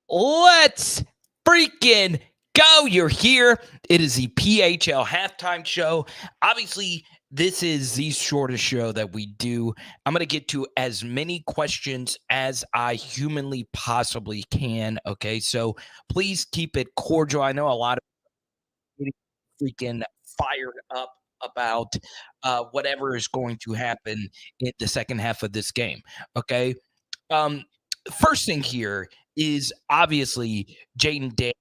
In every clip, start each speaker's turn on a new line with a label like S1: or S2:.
S1: Let's freaking go. You're here. It is the PHL halftime show. Obviously, this is the shortest show that we do. I'm going to get to as many questions as I humanly possibly can. Okay. So please keep it cordial. I know a lot of getting freaking fired up about whatever is going to happen in the second half of this game. Okay. Um, First thing here is obviously Jaden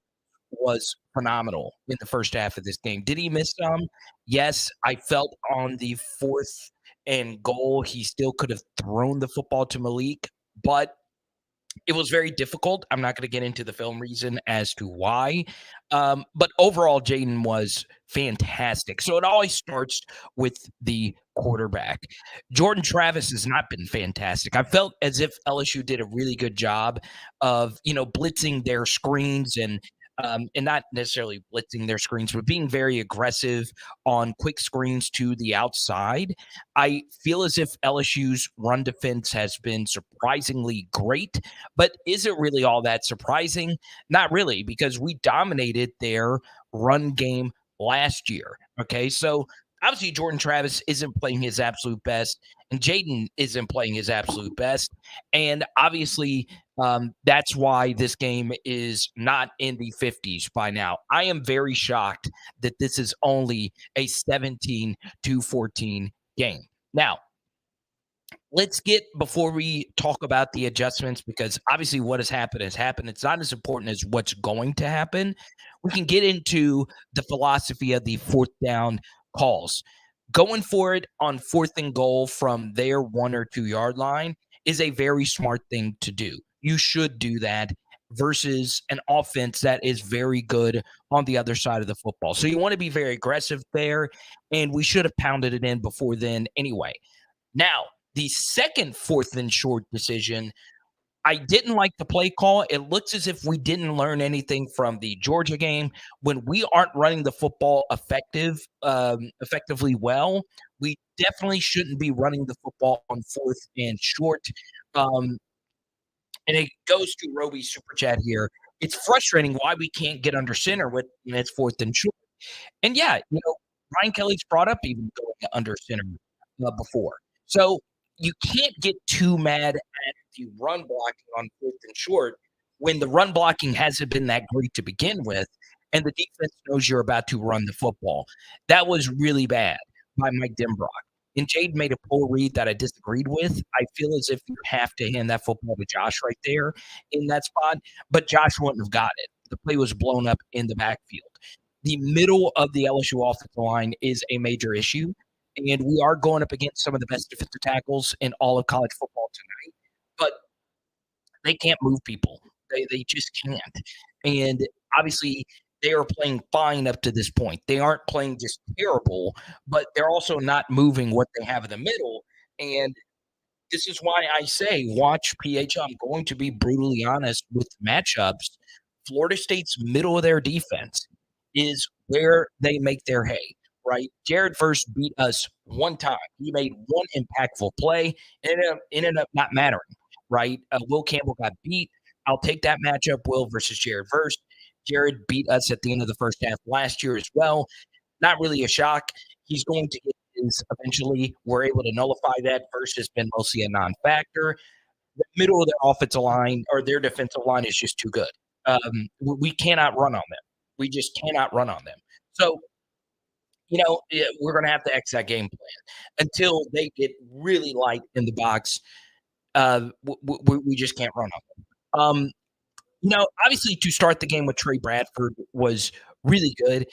S1: was phenomenal in the first half of this game. Did he miss some? Yes, I felt on the fourth and goal, he still could have thrown the football to Malik, but it was very difficult. I'm not going to get into the film reason as to why. But overall, Jaden was fantastic. So it always starts with the quarterback. Jordan Travis has not been fantastic. I felt as if LSU did a really good job of, blitzing their screens and not necessarily blitzing their screens, but being very aggressive on quick screens to the outside. I feel as if LSU's run defense has been surprisingly great, but is it really all that surprising? Not really, because we dominated their run game last year. Okay. So obviously, Jordan Travis isn't playing his absolute best, and Jaden isn't playing his absolute best. And obviously, that's why this game is not in the 50s by now. I am very shocked that this is only a 17-14 game. Now, let's get before we talk about the adjustments, because obviously what has happened has happened. It's not as important as what's going to happen. We can get into the philosophy of the fourth down calls. Going for it on fourth and goal from their 1 or 2 yard line is a very smart thing to do. You should do that versus an offense that is very good on the other side of the football. So you want to be very aggressive there, and we should have pounded it in before then anyway. Now, the second fourth and short decision, I didn't like the play call. It looks as if we didn't learn anything from the Georgia game. When we aren't running the football effectively well, we definitely shouldn't be running the football on fourth and short. Um, and it goes to Roby's super chat here. It's frustrating why we can't get under center when it's fourth and short. And yeah, Ryan Kelly's brought up even going under center before. So you can't get too mad at the run blocking on fourth and short when the run blocking hasn't been that great to begin with, and the defense knows you're about to run the football. That was really bad by Mike Denbrock. And Jade made a poor read that I disagreed with. I feel as if you have to hand that football to Josh right there in that spot, but Josh wouldn't have got it. The play was blown up in the backfield. The middle of the LSU offensive line is a major issue, and we are going up against some of the best defensive tackles in all of college football tonight, but they can't move people. They just can't. And obviously, they are playing fine up to this point. They aren't playing just terrible, but they're also not moving what they have in the middle. And this is why I say watch PH. I'm going to be brutally honest with matchups. Florida State's middle of their defense is where they make their hay, right? Jared first beat us one time. He made one impactful play, and it ended up not mattering, right? Will Campbell got beat. I'll take that matchup, Will versus Jared first. Jared beat us at the end of the first half last year as well. Not really a shock. He's going to get his eventually. We're able to nullify that. First has been mostly a non-factor. The middle of their offensive line or their defensive line is just too good. We cannot run on them. We just cannot run on them. So, we're going to have to X that game plan until they get really light in the box. We just can't run on them. Obviously, to start the game with Trey Bradford was really good.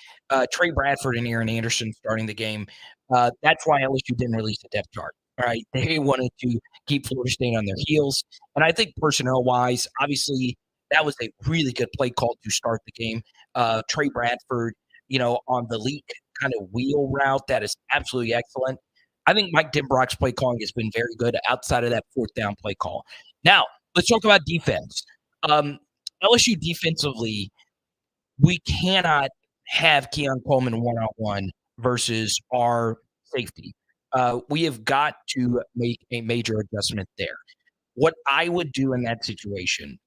S1: Trey Bradford and Aaron Anderson starting the game. That's why LSU didn't release the depth chart. All right, they wanted to keep Florida State on their heels, and I think personnel-wise, obviously, that was a really good play call to start the game. Trey Bradford, on the leak kind of wheel route, that is absolutely excellent. I think Mike Denbrock's play calling has been very good outside of that fourth down play call. Now, let's talk about defense. LSU defensively, we cannot have Keon Coleman one-on-one versus our safety. We have got to make a major adjustment there. What I would do in that situation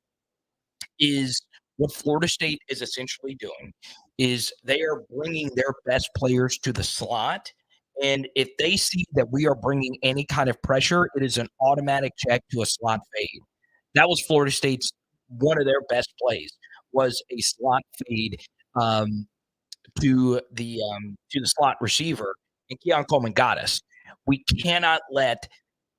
S1: is what Florida State is essentially doing is they are bringing their best players to the slot, and if they see that we are bringing any kind of pressure, it is an automatic check to a slot fade. That was Florida State's one of their best plays was a slot fade, um, to the slot receiver, and Keon Coleman got us. We cannot let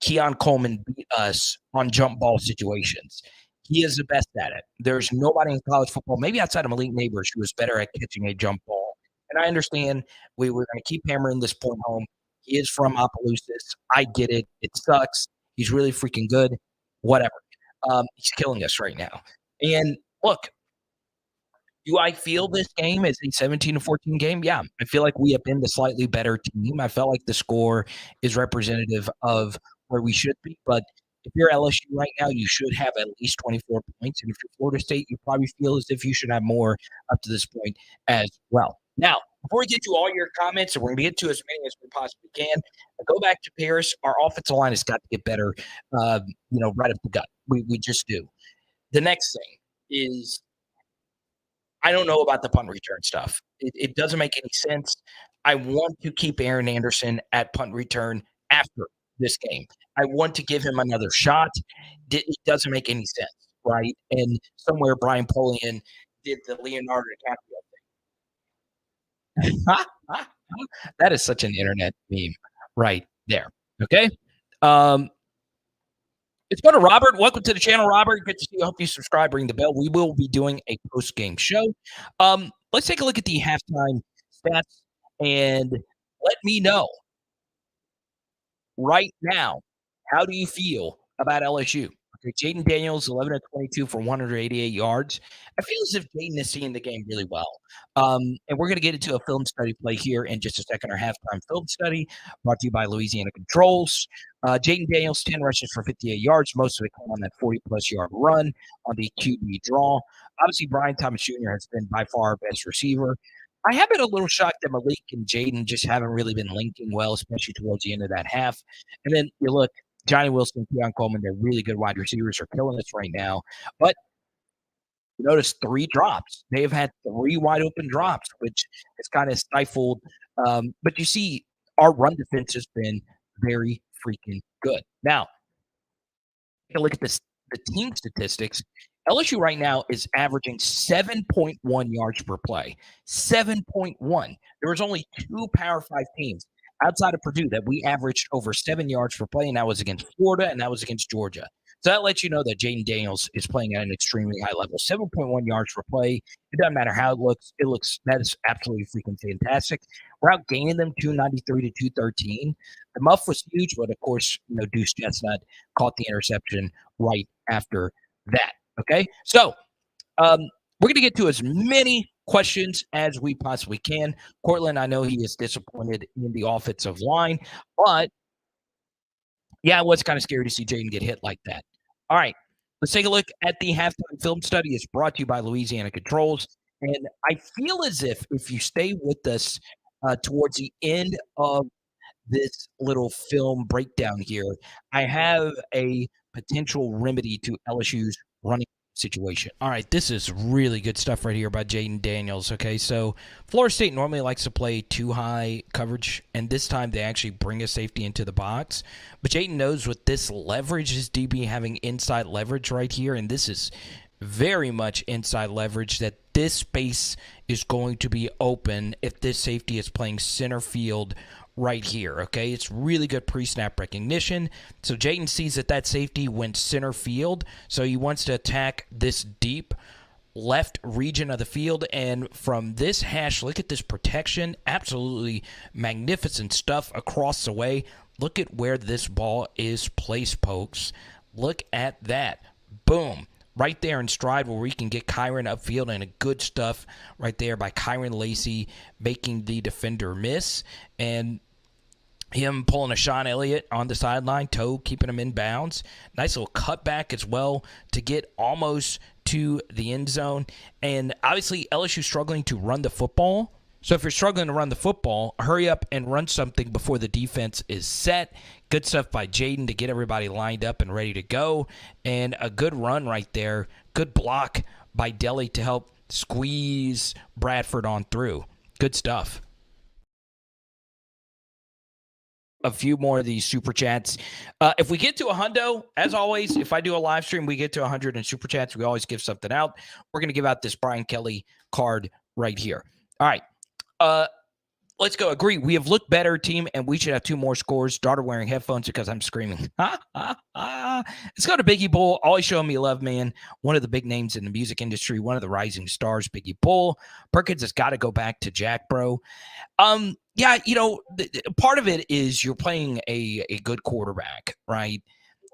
S1: Keon Coleman beat us on jump ball situations. He is the best at it. There's nobody in college football, maybe outside of Malik Neighbors, who is better at catching a jump ball. And I understand we're going to keep hammering this point home. He is from Opelousas. I get it. It sucks. He's really freaking good. Whatever. He's killing us right now. And look, do I feel this game is a 17-14 game? Yeah. I feel like we have been the slightly better team. I felt like the score is representative of where we should be. But if you're LSU right now, you should have at least 24 points. And if you're Florida State, you probably feel as if you should have more up to this point as well. Now, before we get to all your comments, and we're going to get to as many as we possibly can, go back to Paris. Our offensive line has got to get better, right up the gut. We just do. The next thing is I don't know about the punt return stuff. It doesn't make any sense. I want to keep Aaron Anderson at punt return after this game. I want to give him another shot. It doesn't make any sense, right? And somewhere Brian Polian did the Leonardo DiCaprio thing. That is such an internet meme right there. Okay. Let's go to Robert. Welcome to the channel, Robert. Good to see you. I hope you subscribe, ring the bell. We will be doing a post-game show. Let's take a look at the halftime stats and let me know right now, how do you feel about LSU? Okay, Jayden Daniels, 11 of 22 for 188 yards. I feel as if Jayden is seeing the game really well. And we're going to get into a film study play here in just a second, our halftime film study brought to you by Louisiana Controls. Jayden Daniels, 10 rushes for 58 yards. Most of it came on that 40-plus yard run on the QB draw. Obviously, Brian Thomas Jr. has been by far our best receiver. I have been a little shocked that Malik and Jayden just haven't really been linking well, especially towards the end of that half. And then you look, Johnny Wilson, Keon Coleman, they're really good wide receivers, are killing us right now. But you notice 3 drops. They have had 3 wide open drops, which has kind of stifled. But you see, our run defense has been very freaking good. Now, take a look at the team statistics. LSU right now is averaging 7.1 yards per play. 7.1. There was only 2 Power 5 teams outside of Purdue that we averaged over 7 yards per play, and that was against Florida, and that was against Georgia. So that lets you know that Jayden Daniels is playing at an extremely high level. 7.1 yards per play. It doesn't matter how it looks. That is absolutely freaking fantastic. We're outgaining them 293 to 213. The muff was huge, but of course, Deuce Chestnut caught the interception right after that. Okay, so we're going to get to as many questions as we possibly can. Cortland, I know he is disappointed in the offensive line, but yeah, it was kind of scary to see Jayden get hit like that. All right, let's take a look at the halftime film study. It's brought to you by Louisiana Controls. And I feel as if you stay with us towards the end of this little film breakdown here, I have a potential remedy to LSU's running situation. All right, this is really good stuff right here by Jayden Daniels. Okay, so Florida State normally likes to play too high coverage, and this time they actually bring a safety into the box. But Jayden knows with this leverage, his DB having inside leverage right here, and this is very much inside leverage, that this space is going to be open if this safety is playing center field right here, okay? It's really good pre-snap recognition. So Jayden sees that safety went center field, so he wants to attack this deep left region of the field. And from this hash, look at this protection. Absolutely magnificent stuff across the way. Look at where this ball is placed, folks. Look at that. Boom. Right there in stride where we can get Kyron upfield, and a good stuff right there by Kyron Lacey making the defender miss. And him pulling a Sean Elliott on the sideline, toe keeping him in bounds. Nice little cutback as well to get almost to the end zone. And obviously LSU struggling to run the football. So if you're struggling to run the football, hurry up and run something before the defense is set. Good stuff by Jayden to get everybody lined up and ready to go. And a good run right there. Good block by Delhi to help squeeze Bradford on through. Good stuff. A few more of these super chats. If we get to a hundo, as always, if I do a live stream, we get to 100 in super chats, we always give something out. We're going to give out this Brian Kelly card right here. All right. Let's go. Agree. We have looked better, team, and we should have 2 more scores. Daughter wearing headphones because I'm screaming. Let's go to Biggie Bull. Always showing me love, man. One of the big names in the music industry, one of the rising stars, Biggie Bull. Perkins has got to go back to Jack, bro. Yeah, part of it is you're playing a good quarterback, right?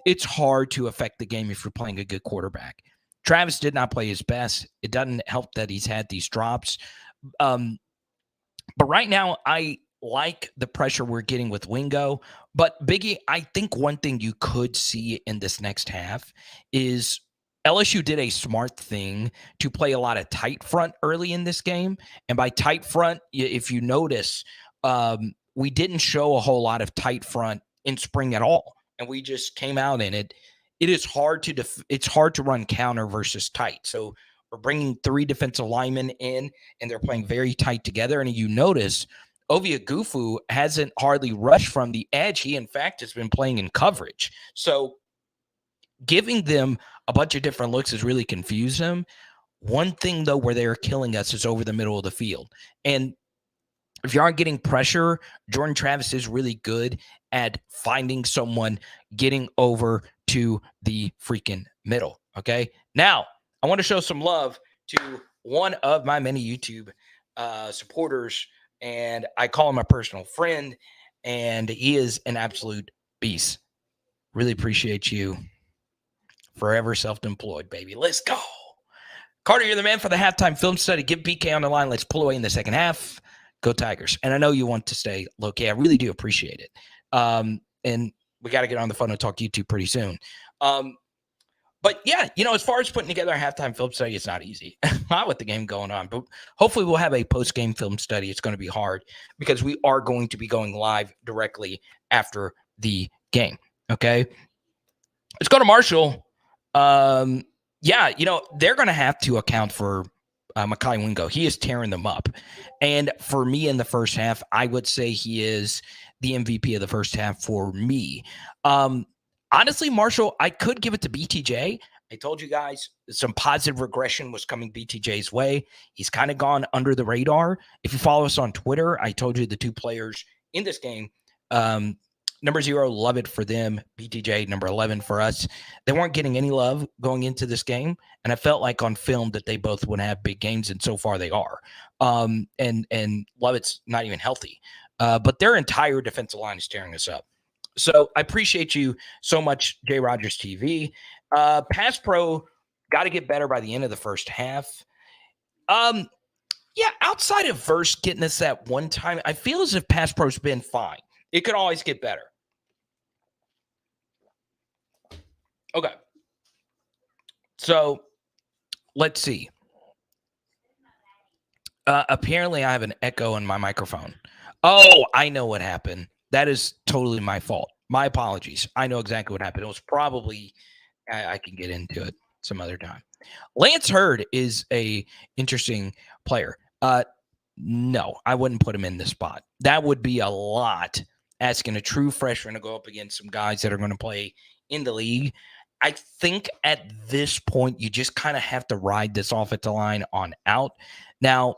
S1: It's hard to affect the game if you're playing a good quarterback. Travis did not play his best. It doesn't help that he's had these drops. But right now, I like the pressure we're getting with Wingo. But Biggie, I think one thing you could see in this next half is LSU did a smart thing to play a lot of tight front early in this game. And by tight front, if you notice, we didn't show a whole lot of tight front in spring at all. And we just came out in it. It is hard to run counter versus tight. So we're bringing 3 defensive linemen in, and they're playing very tight together. And you notice Ovia Gufu hasn't hardly rushed from the edge. He, in fact, has been playing in coverage. So giving them a bunch of different looks has really confused them. One thing, though, where they are killing us is over the middle of the field. And if you aren't getting pressure, Jordan Travis is really good at finding someone getting over to the freaking middle, okay? Now, I want to show some love to one of my many YouTube supporters, and I call him a personal friend, and he is an absolute beast. Really appreciate you. Forever self-employed, baby. Let's go. Carter, you're the man for the halftime film study. Give BK on the line. Let's pull away in the second half. Go Tigers. And I know you want to stay low-key. I really do appreciate it. And we got to get on the phone and talk YouTube pretty soon. But yeah, as far as putting together a halftime film study, it's not easy. Not with the game going on. But hopefully we'll have a post-game film study. It's going to be hard because we are going to be going live directly after the game. Okay? Let's go to Marshall. Yeah, they're going to have to account for Makai Wingo. He is tearing them up. And for me in the first half, I would say he is the MVP of the first half for me. Honestly, Marshall, I could give it to BTJ. I told you guys some positive regression was coming BTJ's way. He's kind of gone under the radar. If you follow us on Twitter, I told you the 2 players in this game, number 0, love it for them. BTJ, number 11 for us. They weren't getting any love going into this game, and I felt like on film that they both would have big games, and so far they are. And Lovett's not even healthy. But their entire defensive line is tearing us up. So I appreciate you so much, Jay Rogers TV. Pass Pro got to get better by the end of the first half. Yeah, outside of Verse getting us that one time, I feel as if Pass Pro's been fine. It could always get better. Okay. So let's see. Apparently I have an echo on my microphone. Oh, I know what happened. That is totally my fault. My apologies. I know exactly what happened. It was probably, I can get into it some other time. Lance Hurd is a interesting player. No, I wouldn't put him in this spot. That would be a lot asking a true freshman to go up against some guys that are going to play in the league. I think at this point, you just kind of have to ride this offensive line on out. Now,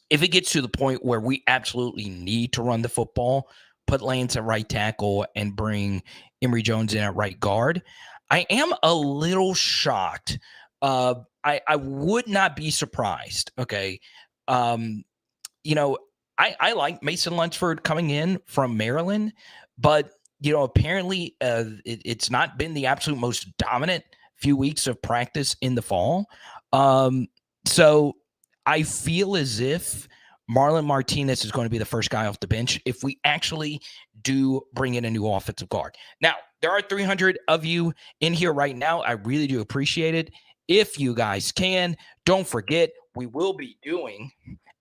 S1: if it gets to the point where we absolutely need to run the football, put Lance at right tackle and bring Emory Jones in at right guard, I am a little shocked. I would not be surprised. Okay. I like Mason Lunsford coming in from Maryland, but apparently it's not been the absolute most dominant few weeks of practice in the fall. So I feel as if Marlon Martinez is going to be the first guy off the bench if we actually do bring in a new offensive guard. Now, there are 300 of you in here right now. I really do appreciate it. If you guys can, don't forget, we will be doing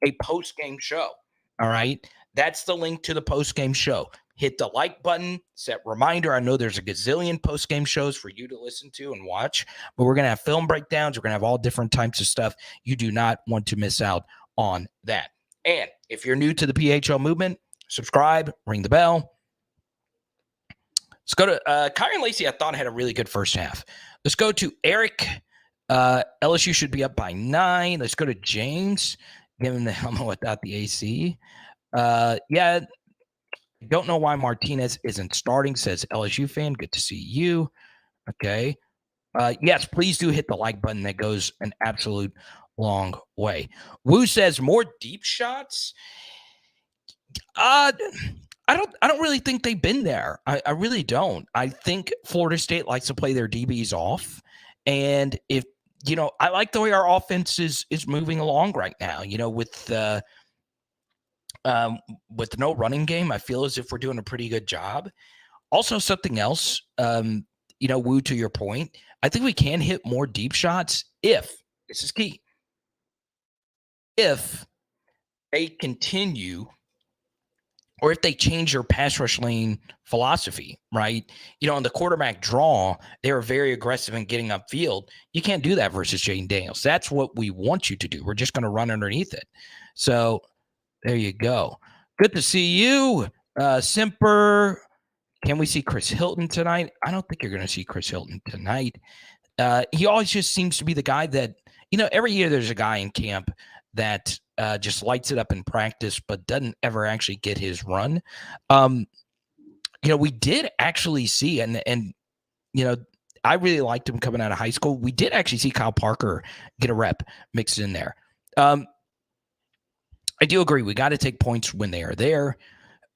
S1: a post-game show. All right? That's the link to the post-game show. hit the like button, set reminder. I know there's a gazillion post-game shows for you to listen to and watch, but we're going to have film breakdowns. We're going to have all different types of stuff. You do not want to miss out on that. And if you're new to the PHL movement, subscribe, ring the bell. Let's go to Kyron Lacey. I thought had a really good first half. Let's go to Eric. LSU should be up by 9. Let's go to James. Give him the helmet without the AC. Yeah, don't know why Martinez isn't starting, says LSU fan. Good to see you. Okay. Yes, please do hit the like button. That goes an absolute long way. Wu says more deep shots. I don't really think they've been there. I really don't. I think Florida State likes to play their DBs off. And if, I like the way our offense is moving along right now, with no running game. I feel as if we're doing a pretty good job. Also, something else, Wu, to your point, I think we can hit more deep shots if, this is key, if they continue or if they change their pass rush lane philosophy, right? On the quarterback draw, they were very aggressive in getting upfield. You can't do that versus Jayden Daniels. That's what we want you to do. We're just going to run underneath it. So there you go. Good to see you, Simper. Can we see Chris Hilton tonight? I don't think you're going to see Chris Hilton tonight. He always just seems to be the guy that, every year there's a guy in camp that just lights it up in practice, but doesn't ever actually get his run. We did actually see, and I really liked him coming out of high school. We did actually see Kyle Parker get a rep mixed in there. I do agree. We got to take points when they are there.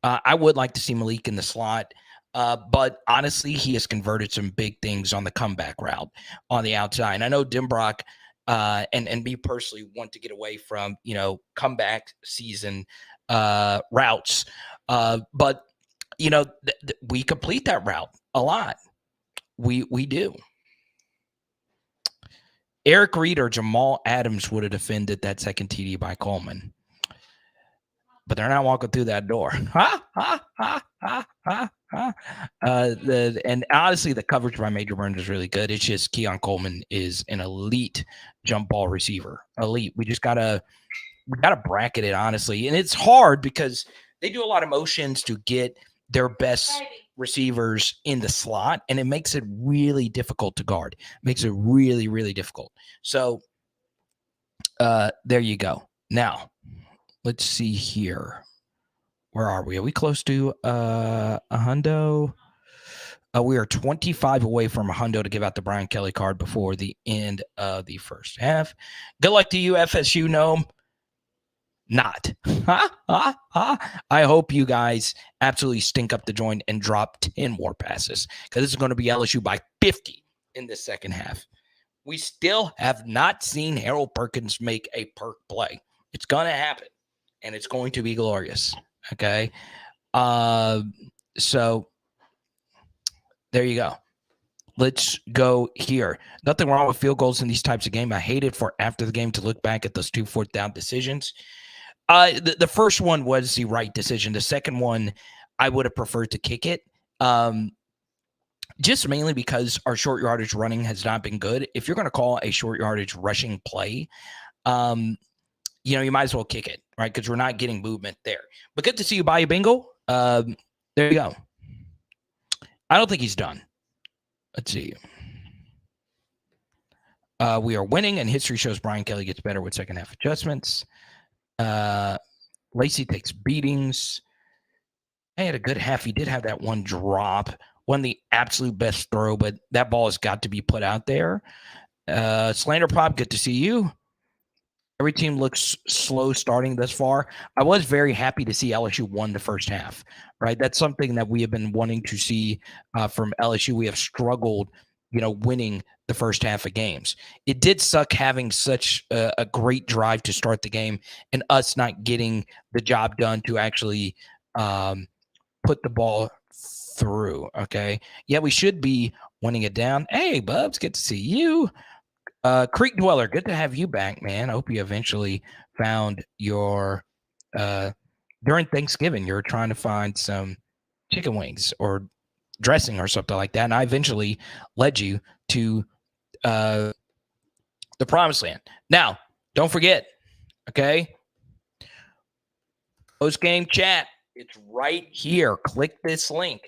S1: I would like to see Malik in the slot. But honestly, he has converted some big things on the comeback route on the outside. And I know Dimbrock and me personally want to get away from, comeback season routes. But, we complete that route a lot. We do. Eric Reed or Jamal Adams would have defended that second TD by Coleman. But they're not walking through that door. And honestly, the coverage by Major Burns is really good. It's just Keon Coleman is an elite jump ball receiver. Elite. We gotta bracket it, honestly. And it's hard because they do a lot of motions to get their best receivers in the slot, and it makes it really difficult to guard. It makes it really, really difficult. So there you go. Now, let's see here. Where are we? Are we close to a hundo? We are 25 away from a hundo to give out the Brian Kelly card before the end of the first half. Good luck to you, FSU Gnome. Not. I hope you guys absolutely stink up the joint and drop 10 more passes because this is going to be LSU by 50 in the second half. We still have not seen Harold Perkins make a perk play. It's going to happen, and it's going to be glorious. Okay. So there you go. Let's go here. Nothing wrong with field goals in these types of games. I hate it for after the game to look back at those 2 fourth down decisions. The first one was the right decision. The second one, I would have preferred to kick it. Just mainly because our short yardage running has not been good. If you're going to call a short yardage rushing play, you might as well kick it, right? Because we're not getting movement there. But good to see you, Bayou Bingo. There you go. I don't think he's done. Let's see. We are winning, and history shows Brian Kelly gets better with second half adjustments. Lacey takes beatings. He had a good half. He did have that one drop. Wasn't the absolute best throw, but that ball has got to be put out there. Slander Pop, good to see you. Every team looks slow starting thus far. I was very happy to see LSU won the first half, right? That's something that we have been wanting to see from LSU. We have struggled, winning the first half of games. It did suck having such a great drive to start the game and us not getting the job done to actually put the ball through, okay? Yeah, we should be winning it down. Hey, Bubs, good to see you. Creek Dweller, good to have you back, man. I hope you eventually found your during Thanksgiving, you're trying to find some chicken wings or dressing or something like that. And I eventually led you to the promised land. Now, don't forget, okay? Post-game chat. It's right here. Click this link.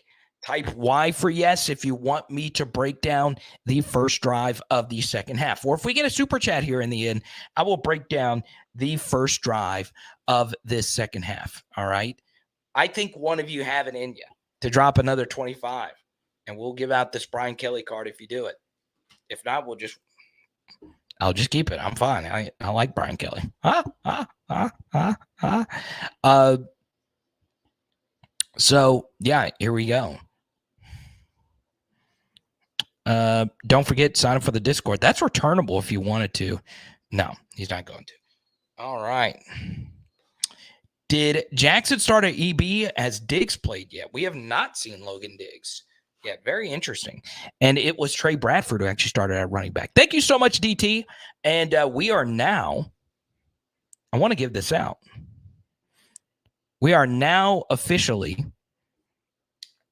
S1: Type Y for yes if you want me to break down the first drive of the second half. Or if we get a super chat here in the end, I will break down the first drive of this second half. All right? I think one of you have it in you to drop another 25, and we'll give out this Brian Kelly card if you do it. If not, I'll just keep it. I'm fine. I like Brian Kelly. So, yeah, here we go. Don't forget, sign up for the Discord. That's returnable if you wanted to. No, he's not going to. All right. Did Jackson start at EB? Has Diggs played yet? We have not seen Logan Diggs. Yeah, very interesting. And it was Trey Bradford who actually started at running back. Thank you so much, DT. And we are now, I want to give this out. We are now officially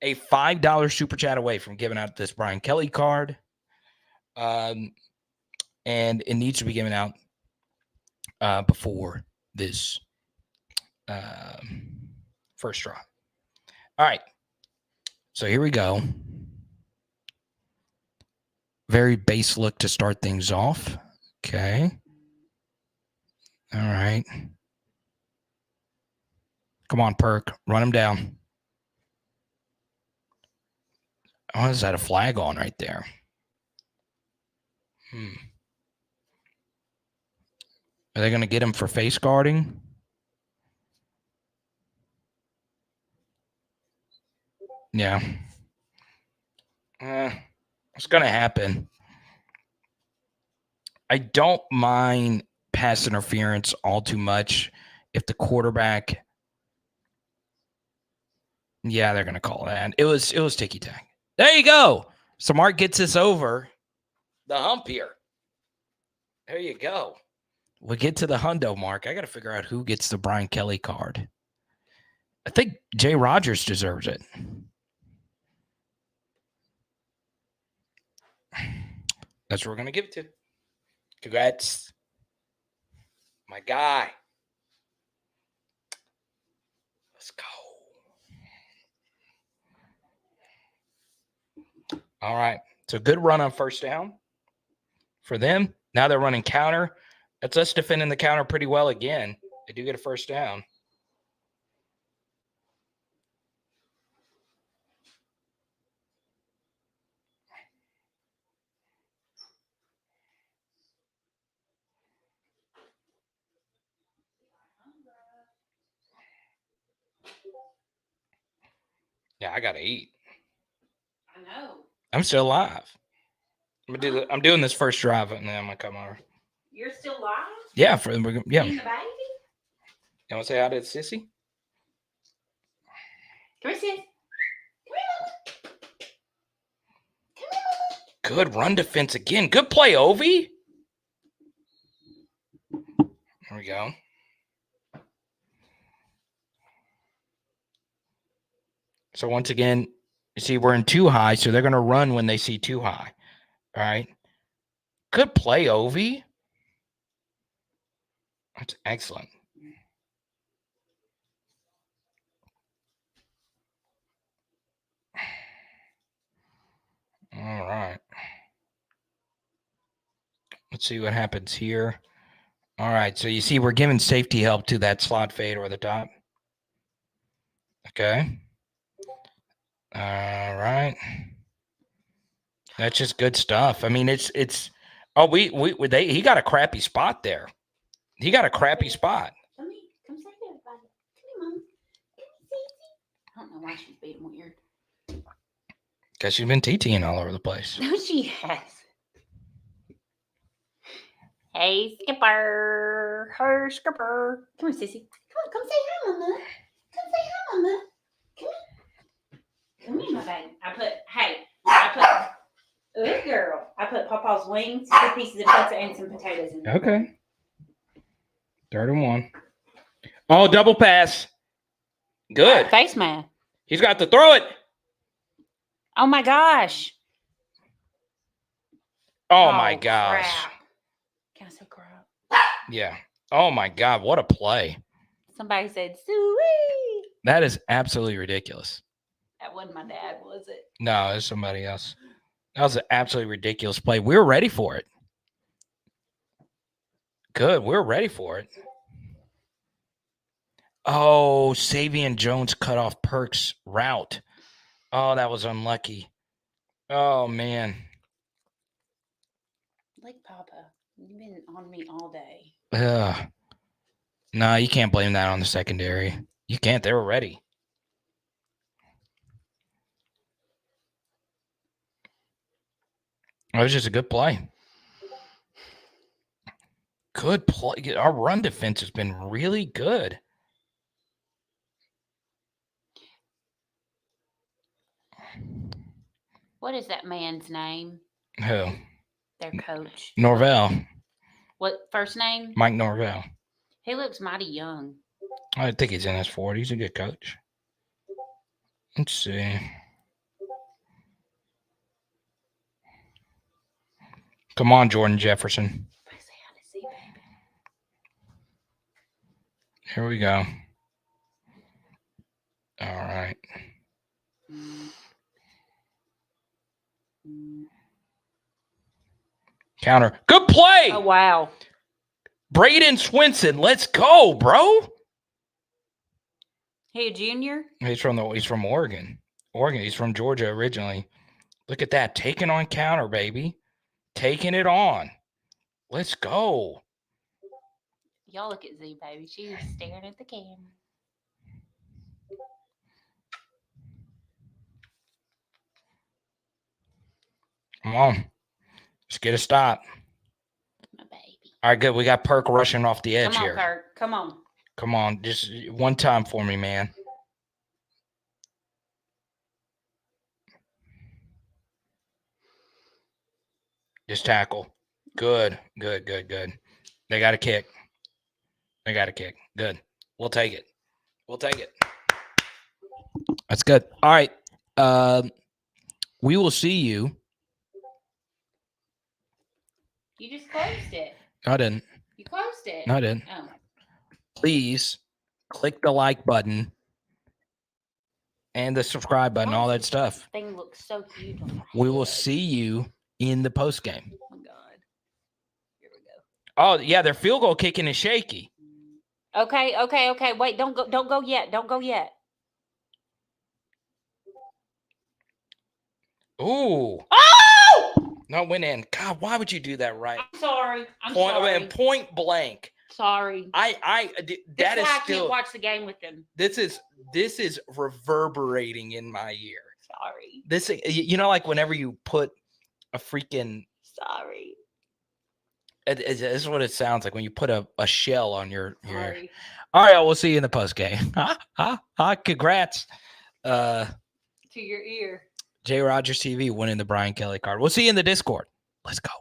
S1: a $5 super chat away from giving out this Brian Kelly card. And it needs to be given out before this first draw. All right. So here we go. Very base look to start things off. Okay. All right. Come on, Perk. Run him down. Oh, is that a flag on right there? Are they going to get him for face guarding? Yeah. It's going to happen. I don't mind pass interference all too much if the quarterback. Yeah, they're going to call that. It was ticky-tack. There you go. So Mark gets us over the hump here. There you go. We'll get to the hundo, Mark. I got to figure out who gets the Brian Kelly card. I think Jay Rogers deserves it. That's what we're going to give it to. Congrats. My guy. Let's go. All right. So good run on first down for them. Now they're running counter. That's us defending the counter pretty well again. They do get a first down. Yeah, I got to eat.
S2: I know.
S1: I'm still alive. I'm doing this first drive, and then I'm going to come over.
S2: You're still live?
S1: Yeah.
S2: Yeah. The baby?
S1: You want to say hi to Sissy?
S2: Come here, sis. Come here, Mama. Come here, Mama.
S1: Good run defense again. Good play, Ovi. There we go. So once again, you see we're in too high, so they're going to run when they see too high. All right. Good play, Ovi. That's excellent. All right. Let's see what happens here. All right. So you see we're giving safety help to that slot fade over the top. Okay. All right. That's just good stuff. I mean, it's he got a crappy spot there. He got a crappy spot.
S2: Come say to everybody. Come here, Mama. Come here, Sissy. I don't know why she's being weird.
S1: Because she's been TTing all over the place.
S2: No, she has. Hey, Skipper. Her Skipper. Come here, Sissy. Come say hi, Mama. Come say hi, Mama. Come here. Come here, my baby. Good girl. I put Papa's wings, 2 pieces of pizza, and some potatoes in there.
S1: Okay. 3rd and 1. Oh, double pass. Good.
S2: Face man.
S1: He's got to throw it.
S2: Oh my gosh.
S1: Oh my gosh.
S2: Crap. Can I say crap?
S1: Yeah. Oh my God. What a play.
S2: Somebody said suey.
S1: That is absolutely ridiculous.
S2: That wasn't my dad, was it?
S1: No, it's somebody else. That was an absolutely ridiculous play. We were ready for it. Good. We were ready for it. Oh, Savion Jones cut off Perk's route. Oh, that was unlucky. Oh, man.
S2: Like Papa, you've been on me all day.
S1: No, you can't blame that on the secondary. You can't. They were ready. It was just a good play. Good play. Our run defense has been really good.
S2: What is that man's name?
S1: Who?
S2: Their coach.
S1: Norvell.
S2: What first name?
S1: Mike Norvell.
S2: He looks mighty young.
S1: I think he's in his 40s. He's a good coach. Let's see. Come on, Jordan Jefferson. Here we go. All right. Counter. Good play.
S2: Oh, wow.
S1: Braden Swinson. Let's go, bro.
S2: Hey, a junior?
S1: He's from Oregon. He's from Georgia originally. Look at that. Taking on counter, baby. Taking it on. Let's go.
S2: Y'all look at Z, baby. She's staring at the camera.
S1: Come on. Let's get a stop.
S2: My baby.
S1: All right, good. We got Perk rushing off the edge here.
S2: Come on, Perk. Come on.
S1: Come on. Just one time for me, man. Just tackle. Good. They got a kick. Good. We'll take it. That's good. All right. We will see you.
S2: You just closed it.
S1: I didn't.
S2: You closed it.
S1: No, I didn't.
S2: Oh.
S1: Please click the like button and the subscribe button, all that stuff.
S2: Thing looks so huge.
S1: We will see you in the post game.
S2: Oh my God. Here we go.
S1: Oh, yeah, their field goal kicking is shaky.
S2: Okay. Wait, don't go yet.
S1: Ooh.
S2: Oh!
S1: No, went in. God, why would you do that right?
S2: I'm sorry. sorry.
S1: Point blank.
S2: Sorry.
S1: That is
S2: I
S1: still.
S2: can't watch the game with them.
S1: This is reverberating in my ear.
S2: Sorry.
S1: This, like whenever you put a freaking.
S2: Sorry.
S1: This is what it sounds like when you put a shell on your.
S2: Sorry.
S1: All right, we'll see you in the post game. Congrats.
S2: To your ear.
S1: J Rogers TV winning the Brian Kelly card. We'll see you in the Discord. Let's go.